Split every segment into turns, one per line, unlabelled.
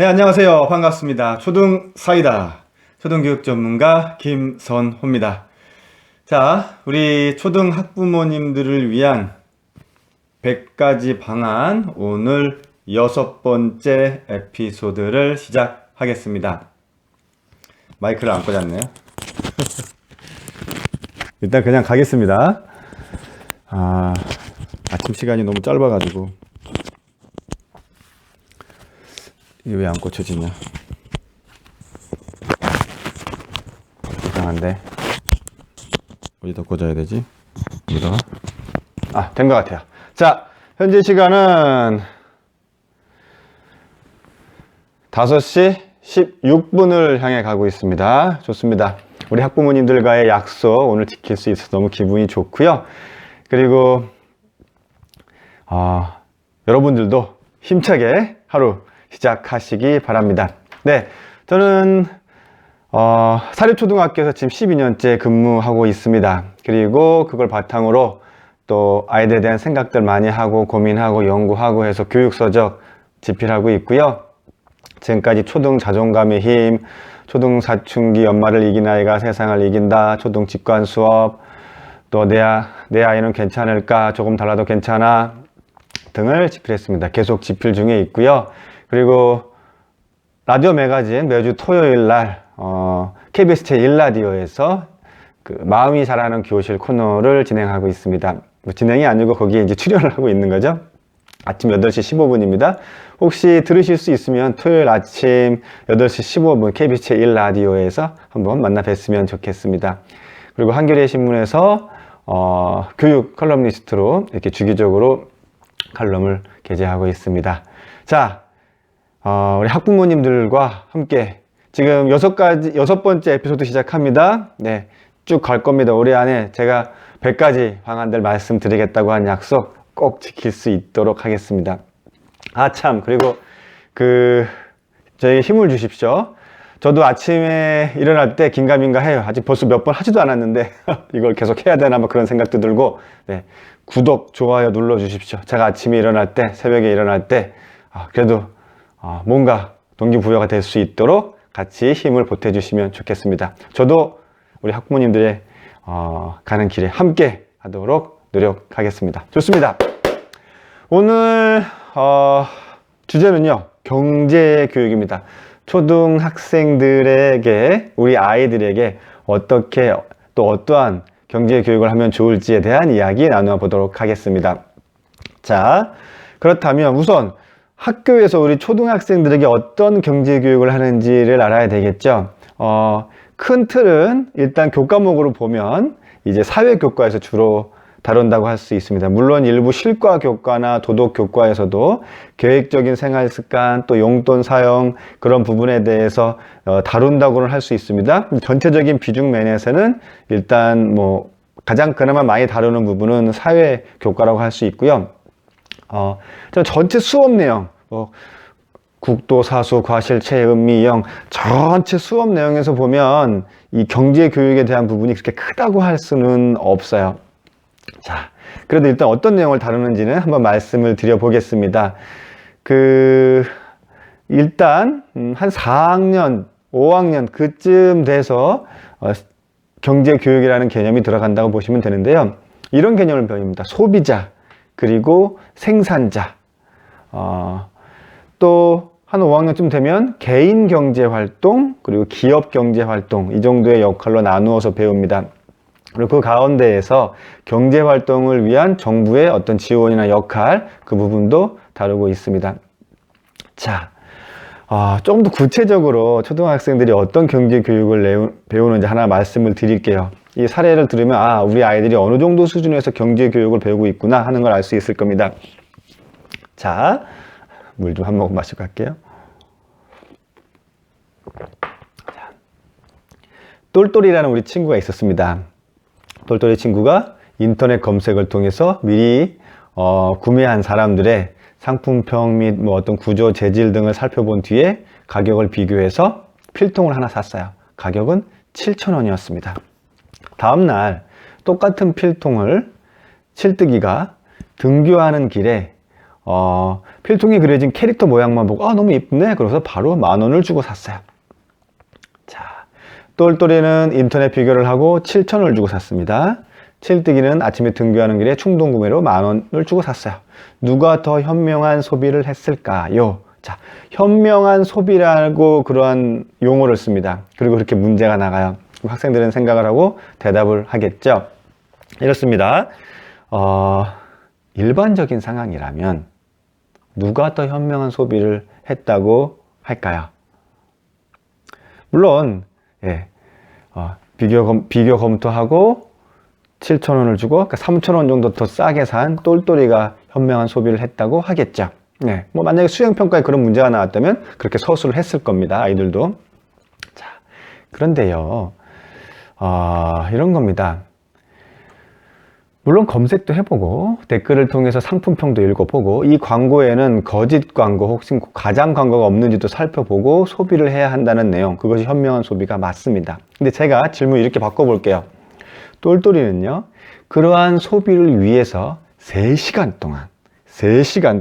네, 안녕하세요. 반갑습니다. 초등 사이다. 초등교육 전문가 김선호입니다. 자, 우리 초등 학부모님들을 위한 100가지 방안, 오늘 6번째 에피소드를 시작하겠습니다. 마이크를 안 꽂았네요. 일단 그냥 가겠습니다. 아침 시간이 너무 짧아가지고 이게 왜 안 꽂혀지냐. 이상한데 어디다 꽂아야 되지? 여기다가. 된 것 같아요. 자, 현재 시간은 5시 16분을 향해 가고 있습니다. 좋습니다. 우리 학부모님들과의 약속 오늘 지킬 수 있어서 너무 기분이 좋고요. 그리고 여러분들도 힘차게 하루 시작하시기 바랍니다. 네, 저는 사립초등학교에서 지금 12년째 근무하고 있습니다. 그리고 그걸 바탕으로 또 아이들에 대한 생각들 많이 하고 고민하고 연구하고 해서 교육서적 집필하고 있고요. 지금까지 초등 자존감의 힘, 초등 사춘기 엄마를 이긴 아이가 세상을 이긴다, 초등 직관 수업, 또 내 아이는 괜찮을까, 조금 달라도 괜찮아 등을 집필했습니다. 계속 집필 중에 있고요. 그리고 라디오 매거진 매주 토요일 날 KBS 제1라디오에서 그 마음이 자라는 교실 코너를 진행하고 있습니다. 진행이 아니고 거기에 이제 출연을 하고 있는 거죠. 아침 8시 15분입니다. 혹시 들으실 수 있으면 토요일 아침 8시 15분 KBS 제1라디오에서 한번 만나 뵀으면 좋겠습니다. 그리고 한겨레 신문에서 교육 컬럼니스트로 이렇게 주기적으로 칼럼을 게재하고 있습니다. 자, 우리 학부모님들과 함께 지금 6번째 에피소드 시작합니다. 네, 쭉 갈 겁니다. 올해 안에 제가 100가지 방안들 말씀드리겠다고 한 약속 꼭 지킬 수 있도록 하겠습니다. 참, 그리고 저에게 힘을 주십시오. 저도 아침에 일어날 때 긴가민가 해요. 아직 벌써 몇 번 하지도 않았는데 이걸 계속 해야 되나 뭐 그런 생각도 들고, 네, 구독, 좋아요 눌러 주십시오. 제가 아침에 일어날 때, 새벽에 일어날 때 그래도 뭔가 동기부여가 될 수 있도록 같이 힘을 보태주시면 좋겠습니다. 저도 우리 학부모님들의 가는 길에 함께 하도록 노력하겠습니다. 좋습니다. 오늘 주제는요, 경제교육입니다. 초등학생들에게, 우리 아이들에게 어떻게 또 어떠한 경제교육을 하면 좋을지에 대한 이야기 나눠보도록 하겠습니다. 자, 그렇다면 우선 학교에서 우리 초등학생들에게 어떤 경제교육을 하는지를 알아야 되겠죠. 큰 틀은 일단 교과목으로 보면 이제 사회교과에서 주로 다룬다고 할 수 있습니다. 물론 일부 실과교과나 도덕교과에서도 계획적인 생활습관, 또 용돈 사용 그런 부분에 대해서 다룬다고는 할 수 있습니다. 전체적인 비중 면에서는 일단 가장 그나마 많이 다루는 부분은 사회교과라고 할 수 있고요. 전체 수업 내용, 국도, 사수, 과실, 체, 음미, 영 전체 수업 내용에서 보면 이 경제교육에 대한 부분이 그렇게 크다고 할 수는 없어요. 자, 그래도 일단 어떤 내용을 다루는지는 한번 말씀을 드려보겠습니다. 일단 한 4학년, 5학년 그쯤 돼서 경제교육이라는 개념이 들어간다고 보시면 되는데요. 이런 개념을 배웁니다. 소비자, 그리고 생산자, 또 한 5학년쯤 되면 개인 경제활동, 그리고 기업 경제활동, 이 정도의 역할로 나누어서 배웁니다. 그리고 그 가운데에서 경제활동을 위한 정부의 어떤 지원이나 역할, 그 부분도 다루고 있습니다. 자, 조금 더 구체적으로 초등학생들이 어떤 경제교육을 배우는지 하나 말씀을 드릴게요. 이 사례를 들으면 우리 아이들이 어느 정도 수준에서 경제교육을 배우고 있구나 하는 걸 알 수 있을 겁니다. 자, 물 좀 한 모금 마시고 갈게요. 자, 똘똘이라는 우리 친구가 있었습니다. 똘똘이 친구가 인터넷 검색을 통해서 미리 구매한 사람들의 상품평 및 어떤 구조, 재질 등을 살펴본 뒤에 가격을 비교해서 필통을 하나 샀어요. 가격은 7,000원이었습니다. 다음날 똑같은 필통을 칠뜨기가 등교하는 길에 필통에 그려진 캐릭터 모양만 보고 너무 예쁘네. 그래서 바로 10,000원을 주고 샀어요. 자, 똘똘이는 인터넷 비교를 하고 7,000원을 주고 샀습니다. 칠뜨기는 아침에 등교하는 길에 충동구매로 10,000원을 주고 샀어요. 누가 더 현명한 소비를 했을까요? 자, 현명한 소비라고 그러한 용어를 씁니다. 그리고 그렇게 문제가 나가요. 학생들은 생각을 하고 대답을 하겠죠. 이렇습니다. 일반적인 상황이라면 누가 더 현명한 소비를 했다고 할까요? 물론 비교 검토하고 7,000원을 주고, 그러니까 3,000원 정도 더 싸게 산 똘똘이가 현명한 소비를 했다고 하겠죠. 뭐 만약에 수행평가에 그런 문제가 나왔다면 그렇게 서술을 했을 겁니다. 아이들도. 자, 그런데요, 이런 겁니다. 물론 검색도 해보고 댓글을 통해서 상품평도 읽어보고 이 광고에는 거짓 광고 혹시 가장 광고가 없는지도 살펴보고 소비를 해야 한다는 내용, 그것이 현명한 소비가 맞습니다. 근데 제가 질문 이렇게 바꿔볼게요. 똘똘이는요, 그러한 소비를 위해서 3시간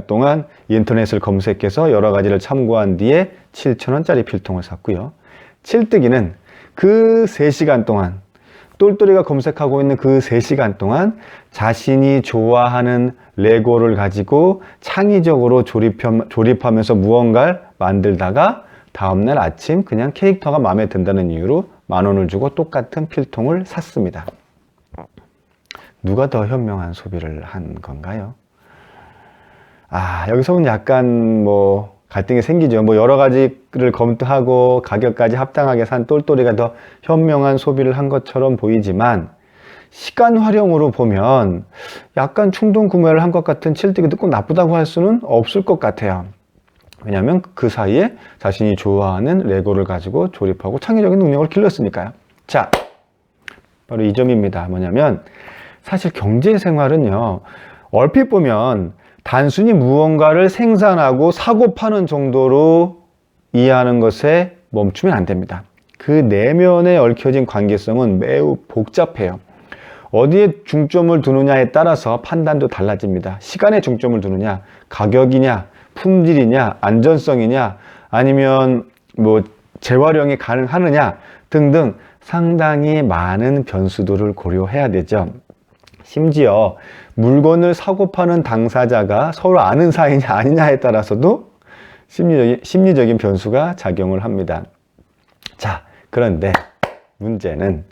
동안 인터넷을 검색해서 여러 가지를 참고한 뒤에 7,000원짜리 필통을 샀고요. 칠뜨기는 그 3시간 동안, 똘똘이가 검색하고 있는 그 3시간 동안 자신이 좋아하는 레고를 가지고 창의적으로 조립하면서 무언가를 만들다가 다음날 아침 그냥 캐릭터가 마음에 든다는 이유로 10,000원을 주고 똑같은 필통을 샀습니다. 누가 더 현명한 소비를 한 건가요? 여기서는 약간 갈등이 생기죠. 여러 가지를 검토하고 가격까지 합당하게 산 똘똘이가 더 현명한 소비를 한 것처럼 보이지만 시간 활용으로 보면 약간 충동 구매를 한 것 같은 칠뜨기도 꼭 나쁘다고 할 수는 없을 것 같아요. 왜냐하면 그 사이에 자신이 좋아하는 레고를 가지고 조립하고 창의적인 능력을 길렀으니까요. 자, 바로 이 점입니다. 뭐냐면 사실 경제생활은요, 얼핏 보면 단순히 무언가를 생산하고 사고 파는 정도로 이해하는 것에 멈추면 안 됩니다. 그 내면에 얽혀진 관계성은 매우 복잡해요. 어디에 중점을 두느냐에 따라서 판단도 달라집니다. 시간에 중점을 두느냐, 가격이냐, 품질이냐, 안전성이냐, 아니면 재활용이 가능하느냐 등등 상당히 많은 변수들을 고려해야 되죠. 심지어 물건을 사고 파는 당사자가 서로 아는 사이냐 아니냐에 따라서도 심리적인 변수가 작용을 합니다. 자, 그런데 문제는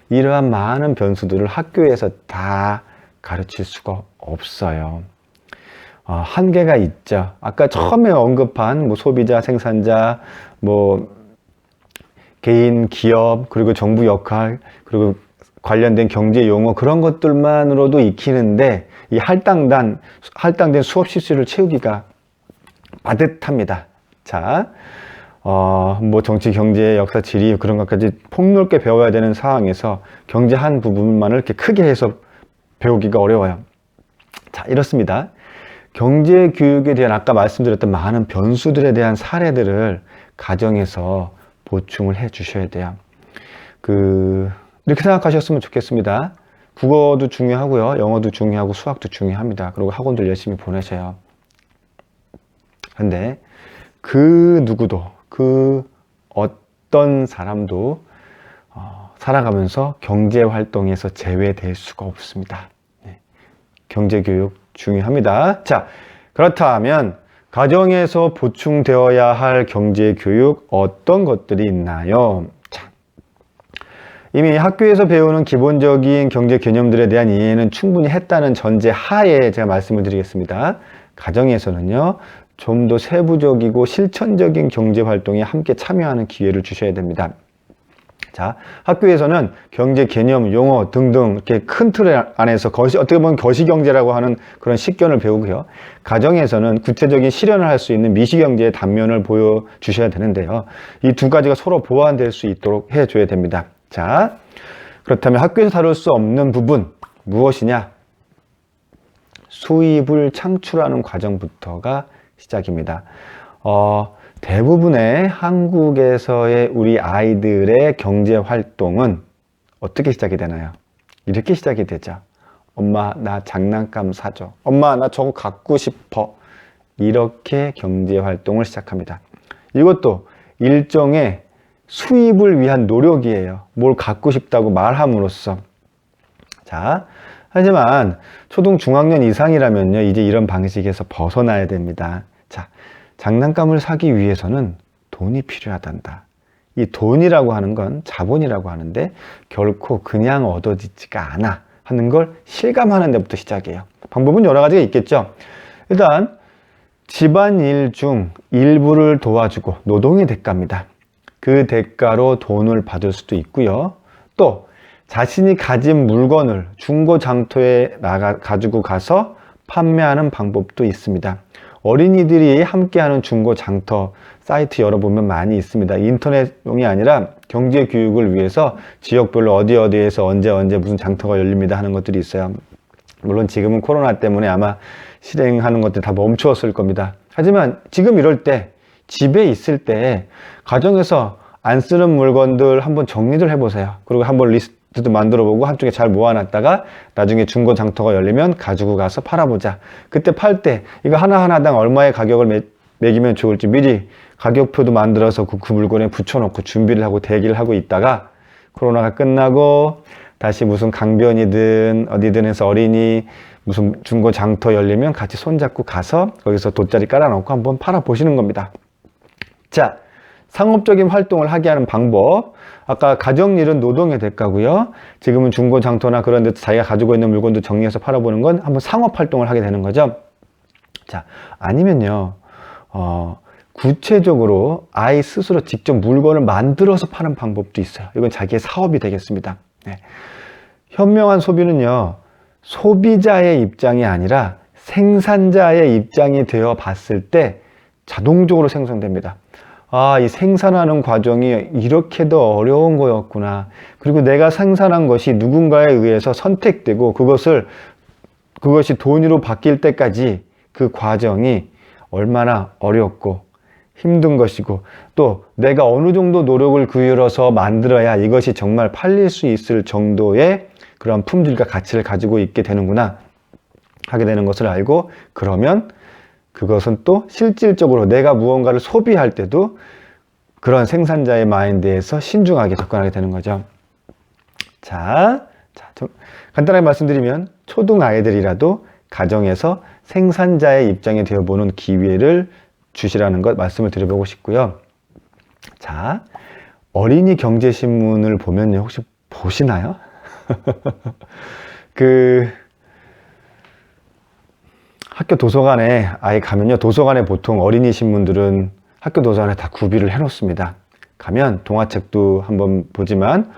이러한 많은 변수들을 학교에서 다 가르칠 수가 없어요. 한계가 있죠. 아까 처음에 언급한 소비자, 생산자, 개인, 기업, 그리고 정부 역할, 그리고 관련된 경제 용어, 그런 것들만으로도 익히는데 이 할당된 수업 실수를 채우기가 빠듯합니다. 자, 정치, 경제, 역사, 지리 그런 것까지 폭넓게 배워야 되는 상황에서 경제 한 부분만을 이렇게 크게 해서 배우기가 어려워요. 자, 이렇습니다. 경제 교육에 대한 아까 말씀드렸던 많은 변수들에 대한 사례들을 가정에서 보충을 해 주셔야 돼요. 이렇게 생각하셨으면 좋겠습니다. 국어도 중요하고요. 영어도 중요하고 수학도 중요합니다. 그리고 학원들 열심히 보내셔요. 근데 그 누구도, 그 어떤 사람도 살아가면서 경제활동에서 제외될 수가 없습니다. 경제교육 중요합니다. 자, 그렇다면 가정에서 보충되어야 할 경제교육 어떤 것들이 있나요? 자, 이미 학교에서 배우는 기본적인 경제 개념들에 대한 이해는 충분히 했다는 전제 하에 제가 말씀을 드리겠습니다. 가정에서는요, 좀 더 세부적이고 실천적인 경제활동에 함께 참여하는 기회를 주셔야 됩니다. 자, 학교에서는 경제 개념, 용어 등등 이렇게 큰 틀 안에서 어떻게 보면 거시경제라고 하는 그런 식견을 배우고요. 가정에서는 구체적인 실현을 할 수 있는 미시경제의 단면을 보여주셔야 되는데요. 이 두 가지가 서로 보완될 수 있도록 해줘야 됩니다. 자, 그렇다면 학교에서 다룰 수 없는 부분 무엇이냐? 수입을 창출하는 과정부터가 시작입니다. 대부분의 한국에서의 우리 아이들의 경제 활동은 어떻게 시작이 되나요? 이렇게 시작이 되죠. 엄마, 나 장난감 사줘. 엄마, 나 저거 갖고 싶어. 이렇게 경제 활동을 시작합니다. 이것도 일종의 수입을 위한 노력이에요. 뭘 갖고 싶다고 말함으로써. 자, 하지만 초등 중학년 이상이라면요, 이제 이런 방식에서 벗어나야 됩니다. 자, 장난감을 사기 위해서는 돈이 필요하단다. 이 돈이라고 하는 건 자본이라고 하는데 결코 그냥 얻어지지가 않아 하는 걸 실감하는 데부터 시작해요. 방법은 여러 가지가 있겠죠. 일단 집안일 중 일부를 도와주고 노동의 대가입니다. 그 대가로 돈을 받을 수도 있고요. 또 자신이 가진 물건을 중고장터에 가지고 가서 판매하는 방법도 있습니다. 어린이들이 함께하는 중고장터 사이트 열어보면 많이 있습니다. 인터넷용이 아니라 경제교육을 위해서 지역별로 어디에서 언제 무슨 장터가 열립니다 하는 것들이 있어요. 물론 지금은 코로나 때문에 아마 실행하는 것들 다 멈추었을 겁니다. 하지만 지금 이럴 때 집에 있을 때 가정에서 안 쓰는 물건들 한번 정리를 해보세요. 그리고 한번 리스트도 만들어 보고 한쪽에 잘 모아놨다가 나중에 중고 장터가 열리면 가지고 가서 팔아보자. 그때 팔 때 이거 하나하나당 얼마의 가격을 매기면 좋을지 미리 가격표도 만들어서 그 물건에 붙여놓고 준비를 하고 대기를 하고 있다가 코로나가 끝나고 다시 무슨 강변이든 어디든 해서 어린이 무슨 중고 장터 열리면 같이 손잡고 가서 거기서 돗자리 깔아놓고 한번 팔아보시는 겁니다. 자, 상업적인 활동을 하게 하는 방법. 아까 가정일은 노동의 대가고요. 지금은 중고 장터나 그런 데서 자기가 가지고 있는 물건도 정리해서 팔아보는 건 한번 상업 활동을 하게 되는 거죠. 자, 아니면요. 구체적으로 아이 스스로 직접 물건을 만들어서 파는 방법도 있어요. 이건 자기의 사업이 되겠습니다. 네. 현명한 소비는요, 소비자의 입장이 아니라 생산자의 입장이 되어 봤을 때 자동적으로 생성됩니다. 아, 이 생산하는 과정이 이렇게도 어려운 거였구나. 그리고 내가 생산한 것이 누군가에 의해서 선택되고 그것이 돈으로 바뀔 때까지 그 과정이 얼마나 어렵고 힘든 것이고 또 내가 어느 정도 노력을 기울여서 만들어야 이것이 정말 팔릴 수 있을 정도의 그런 품질과 가치를 가지고 있게 되는구나 하게 되는 것을 알고 그러면 그것은 또 실질적으로 내가 무언가를 소비할 때도 그런 생산자의 마인드에서 신중하게 접근하게 되는 거죠. 자, 좀 간단하게 말씀드리면 초등 아이들이라도 가정에서 생산자의 입장이 되어보는 기회를 주시라는 것 말씀을 드려보고 싶고요. 자, 어린이 경제신문을 보면요. 혹시 보시나요? 학교 도서관에 아예 가면요. 도서관에 보통 어린이 신문들은 학교 도서관에 다 구비를 해 놓습니다. 가면 동화책도 한번 보지만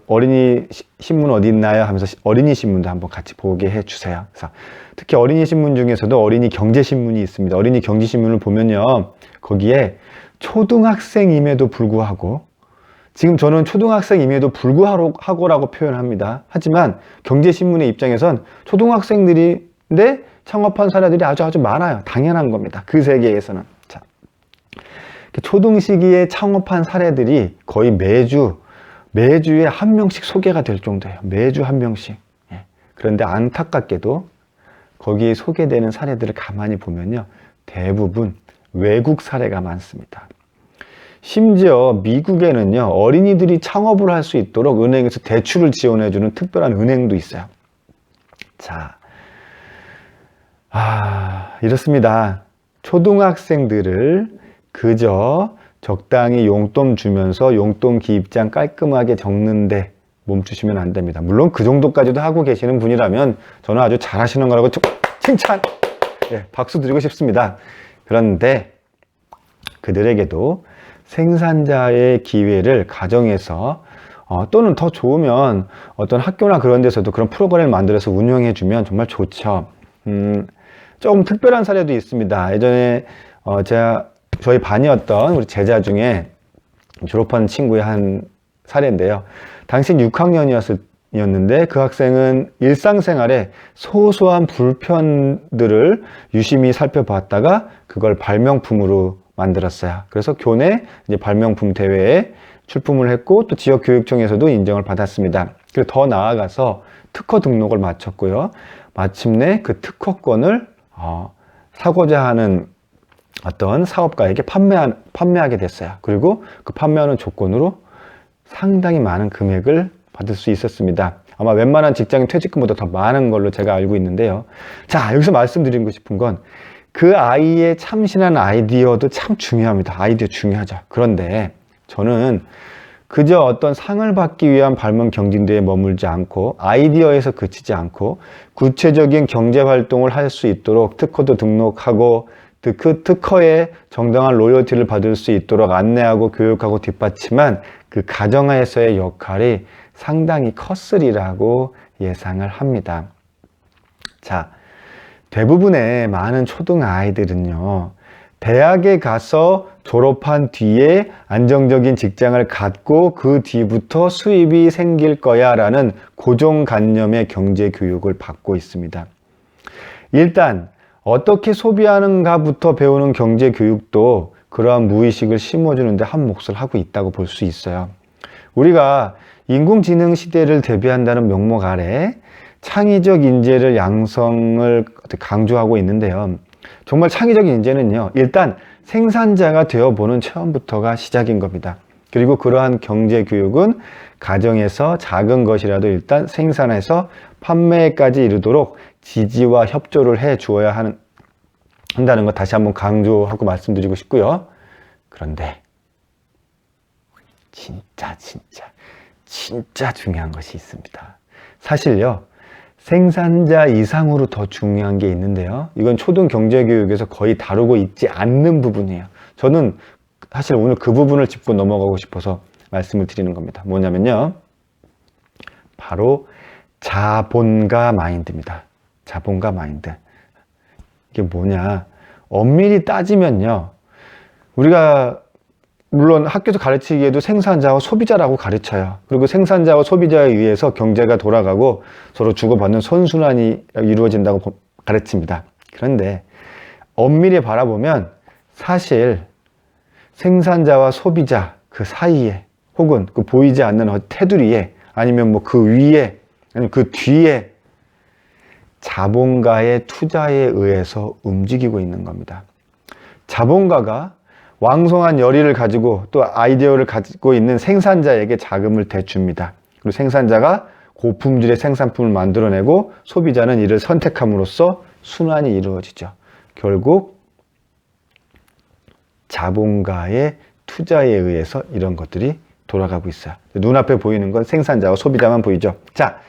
어린이 신문 어디 있나요? 하면서 어린이 신문도 한번 같이 보게 해 주세요. 그래서 특히 어린이 신문 중에서도 어린이 경제 신문이 있습니다. 어린이 경제 신문을 보면요. 거기에 초등학생임에도 불구하고 지금 저는 초등학생임에도 불구하고라고 표현합니다. 하지만 경제신문의 입장에선 초등학생들인데 창업한 사례들이 아주 많아요. 당연한 겁니다. 그 세계에서는. 자, 초등 시기에 창업한 사례들이 거의 매주에 한 명씩 소개가 될 정도예요. 매주 한 명씩. 예. 그런데 안타깝게도 거기에 소개되는 사례들을 가만히 보면요. 대부분 외국 사례가 많습니다. 심지어 미국에는요, 어린이들이 창업을 할 수 있도록 은행에서 대출을 지원해주는 특별한 은행도 있어요. 자, 이렇습니다. 초등학생들을 그저 적당히 용돈 주면서 용돈 기입장 깔끔하게 적는데 멈추시면 안 됩니다. 물론 그 정도까지도 하고 계시는 분이라면 저는 아주 잘하시는 거라고 칭찬! 네, 박수 드리고 싶습니다. 그런데 그들에게도 생산자의 기회를 가정에서 또는 더 좋으면 어떤 학교나 그런 데서도 그런 프로그램을 만들어서 운영해 주면 정말 좋죠. 조금 특별한 사례도 있습니다. 예전에 저희 반이었던 우리 제자 중에 졸업한 친구의 한 사례인데요. 당시 6학년이었는데 그 학생은 일상생활에 소소한 불편들을 유심히 살펴봤다가 그걸 발명품으로 만들었어요. 그래서 교내 이제 발명품 대회에 출품을 했고 또 지역교육청에서도 인정을 받았습니다. 그리고 더 나아가서 특허 등록을 마쳤고요. 마침내 그 특허권을 사고자 하는 어떤 사업가에게 판매하게 됐어요. 그리고 그 판매하는 조건으로 상당히 많은 금액을 받을 수 있었습니다. 아마 웬만한 직장인 퇴직금보다 더 많은 걸로 제가 알고 있는데요. 자, 여기서 말씀드리고 싶은 건 그 아이의 참신한 아이디어도 참 중요합니다. 아이디어 중요하죠. 그런데 저는 그저 어떤 상을 받기 위한 발명 경진대회에 머물지 않고 아이디어에서 그치지 않고 구체적인 경제활동을 할 수 있도록 특허도 등록하고 그 특허에 정당한 로열티를 받을 수 있도록 안내하고 교육하고 뒷받침한 그 가정에서의 역할이 상당히 컸으리라고 예상을 합니다. 자, 대부분의 많은 초등 아이들은요, 대학에 가서 졸업한 뒤에 안정적인 직장을 갖고 그 뒤부터 수입이 생길 거야 라는 고정관념의 경제 교육을 받고 있습니다. 일단 어떻게 소비하는가부터 배우는 경제 교육도 그러한 무의식을 심어주는 데 한 몫을 하고 있다고 볼 수 있어요. 우리가 인공지능 시대를 대비한다는 명목 아래 창의적 인재를 양성을 강조하고 있는데요. 정말 창의적인 인재는요, 일단 생산자가 되어보는 체험부터가 시작인 겁니다. 그리고 그러한 경제 교육은 가정에서 작은 것이라도 일단 생산해서 판매까지 이르도록 지지와 협조를 해 주어야 한다는 것 다시 한번 강조하고 말씀드리고 싶고요. 그런데 진짜 중요한 것이 있습니다. 사실요, 생산자 이상으로 더 중요한 게 있는데요. 이건 초등 경제교육에서 거의 다루고 있지 않는 부분이에요. 저는 사실 오늘 그 부분을 짚고 넘어가고 싶어서 말씀을 드리는 겁니다. 뭐냐면요, 바로 자본가 마인드입니다. 자본가 마인드. 이게 뭐냐, 엄밀히 따지면요, 우리가 물론 학교에서 가르치기에도 생산자와 소비자라고 가르쳐요. 그리고 생산자와 소비자에 의해서 경제가 돌아가고 서로 주고받는 선순환이 이루어진다고 가르칩니다. 그런데 엄밀히 바라보면 사실 생산자와 소비자 그 사이에, 혹은 그 보이지 않는 테두리에, 아니면 뭐 그 위에, 아니면 그 뒤에 자본가의 투자에 의해서 움직이고 있는 겁니다. 자본가가 왕성한 열의를 가지고 또 아이디어를 가지고 있는 생산자에게 자금을 대줍니다. 그리고 생산자가 고품질의 생산품을 만들어내고 소비자는 이를 선택함으로써 순환이 이루어지죠. 결국 자본가의 투자에 의해서 이런 것들이 돌아가고 있어요. 눈앞에 보이는 건 생산자와 소비자만 보이죠. 자,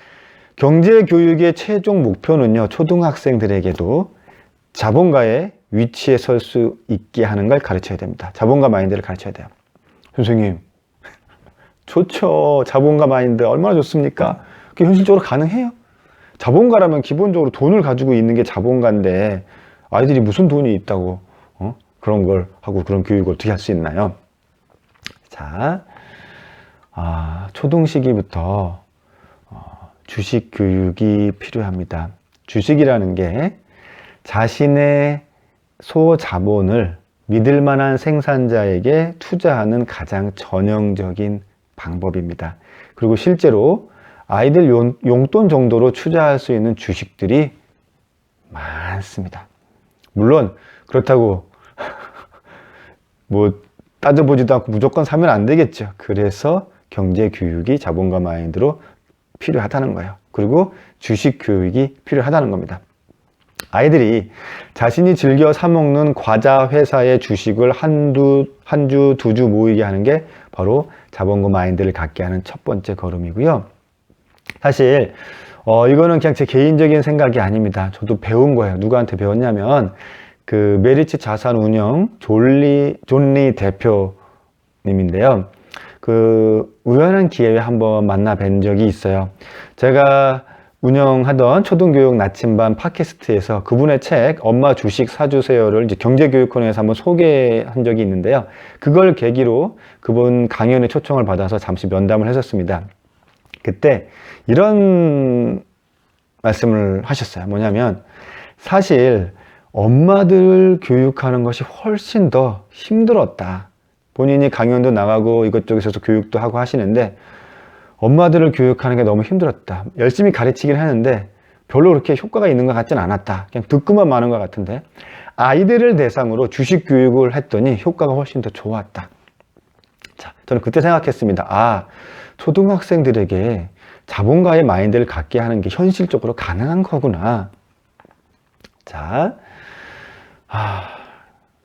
경제교육의 최종 목표는요, 초등학생들에게도 자본가의 위치에 설 수 있게 하는 걸 가르쳐야 됩니다. 자본가 마인드를 가르쳐야 돼요. 선생님, 좋죠. 자본가 마인드 얼마나 좋습니까? 그게 현실적으로 가능해요? 자본가라면 기본적으로 돈을 가지고 있는 게 자본가인데 아이들이 무슨 돈이 있다고 그런 걸 하고 그런 교육을 어떻게 할 수 있나요? 자, 초등 시기부터 주식 교육이 필요합니다. 주식이라는 게 자신의 소자본을 믿을 만한 생산자에게 투자하는 가장 전형적인 방법입니다. 그리고 실제로 아이들 용돈 정도로 투자할 수 있는 주식들이 많습니다. 물론 그렇다고 뭐 따져보지도 않고 무조건 사면 안 되겠죠. 그래서 경제교육이 자본가 마인드로 필요하다는 거예요. 그리고 주식 교육이 필요하다는 겁니다. 아이들이 자신이 즐겨 사먹는 과자 회사의 주식을 한 주, 두 주 모이게 하는 게 바로 자본가 마인드를 갖게 하는 첫 번째 걸음이고요. 사실 이거는 그냥 제 개인적인 생각이 아닙니다. 저도 배운 거예요. 누구한테 배웠냐면 그 메리츠 자산운용 존리 대표님인데요. 그 우연한 기회에 한번 만나 뵌 적이 있어요. 제가 운영하던 초등교육 나침반 팟캐스트에서 그분의 책 엄마 주식 사주세요를 이제 경제교육원에서 한번 소개한 적이 있는데요. 그걸 계기로 그분 강연에 초청을 받아서 잠시 면담을 했었습니다. 그때 이런 말씀을 하셨어요. 뭐냐면 사실 엄마들 교육하는 것이 훨씬 더 힘들었다. 본인이 강연도 나가고 이것저것에서 교육도 하고 하시는데 엄마들을 교육하는 게 너무 힘들었다. 열심히 가르치긴 하는데 별로 그렇게 효과가 있는 것 같진 않았다. 그냥 듣고만 마는 것 같은데 아이들을 대상으로 주식 교육을 했더니 효과가 훨씬 더 좋았다. 자, 저는 그때 생각했습니다. 아, 초등학생들에게 자본가의 마인드를 갖게 하는 게 현실적으로 가능한 거구나. 자,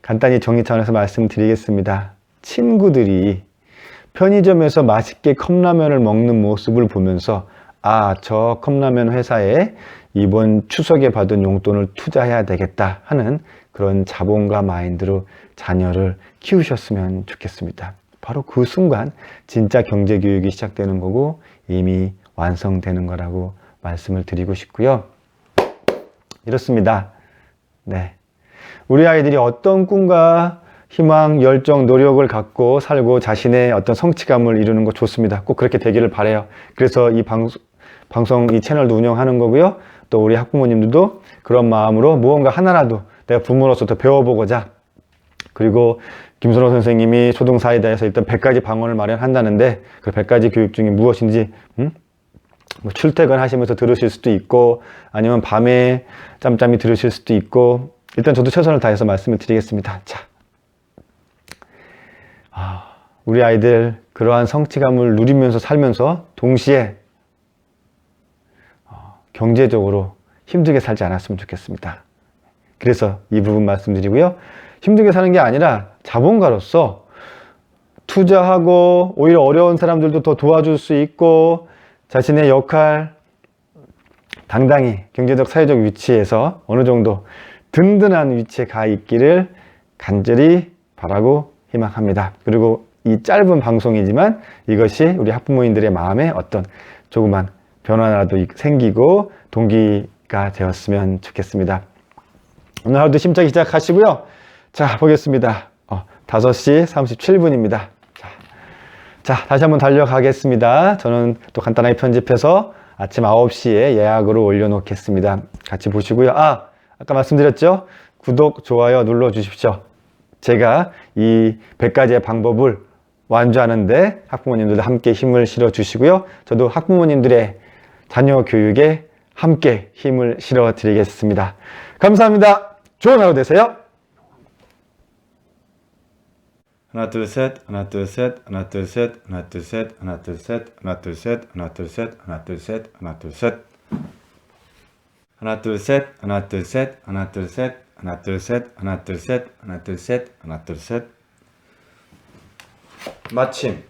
간단히 정리 차원에서 말씀드리겠습니다. 친구들이 편의점에서 맛있게 컵라면을 먹는 모습을 보면서 아, 저 컵라면 회사에 이번 추석에 받은 용돈을 투자해야 되겠다 하는 그런 자본가 마인드로 자녀를 키우셨으면 좋겠습니다. 바로 그 순간 진짜 경제교육이 시작되는 거고 이미 완성되는 거라고 말씀을 드리고 싶고요. 이렇습니다. 네. 우리 아이들이 어떤 꿈과 희망, 열정, 노력을 갖고 살고 자신의 어떤 성취감을 이루는 거 좋습니다. 꼭 그렇게 되기를 바라요. 그래서 이 방송, 이 채널도 운영하는 거고요. 또 우리 학부모님들도 그런 마음으로 무언가 하나라도 내가 부모로서 더 배워보고자, 그리고 김선호 선생님이 초등사이다에서 일단 100가지 방언을 마련한다는데 그 100가지 교육 중에 무엇인지 뭐 출퇴근하시면서 들으실 수도 있고 아니면 밤에 짬짬이 들으실 수도 있고 일단 저도 최선을 다해서 말씀을 드리겠습니다. 자, 우리 아이들 그러한 성취감을 누리면서 살면서 동시에 경제적으로 힘들게 살지 않았으면 좋겠습니다. 그래서 이 부분 말씀드리고요. 힘들게 사는 게 아니라 자본가로서 투자하고 오히려 어려운 사람들도 더 도와줄 수 있고 자신의 역할 당당히 경제적 사회적 위치에서 어느 정도 든든한 위치에 가 있기를 간절히 바라고 희망합니다. 그리고 이 짧은 방송이지만 이것이 우리 학부모님들의 마음에 어떤 조그만 변화라도 생기고 동기가 되었으면 좋겠습니다. 오늘 하루도 심차게 시작하시고요. 자, 보겠습니다. 5시 37분입니다. 자, 다시 한번 달려가겠습니다. 저는 또 간단하게 편집해서 아침 9시에 예약으로 올려놓겠습니다. 같이 보시고요. 아까 말씀드렸죠? 구독, 좋아요 눌러주십시오. 제가 이 100가지의 방법을 완주하는데 학부모님들도 함께 힘을 실어 주시고요. 저도 학부모님들의 자녀 교육에 함께 힘을 실어 드리겠습니다. 감사합니다. 좋은 하루 되세요. 하나 둘 셋, 하나 둘 셋, 하나 둘 셋, 하나 둘 셋, 하나 둘 셋, 하나 둘 셋, 하나 둘 셋, 하나 둘 셋, 하나 둘 셋, 하나 둘 셋, 하나 둘 셋, 하나 둘 셋, 하나 둘 셋, 하나 둘 셋, 하나 둘 셋, 하나 둘 셋. 마침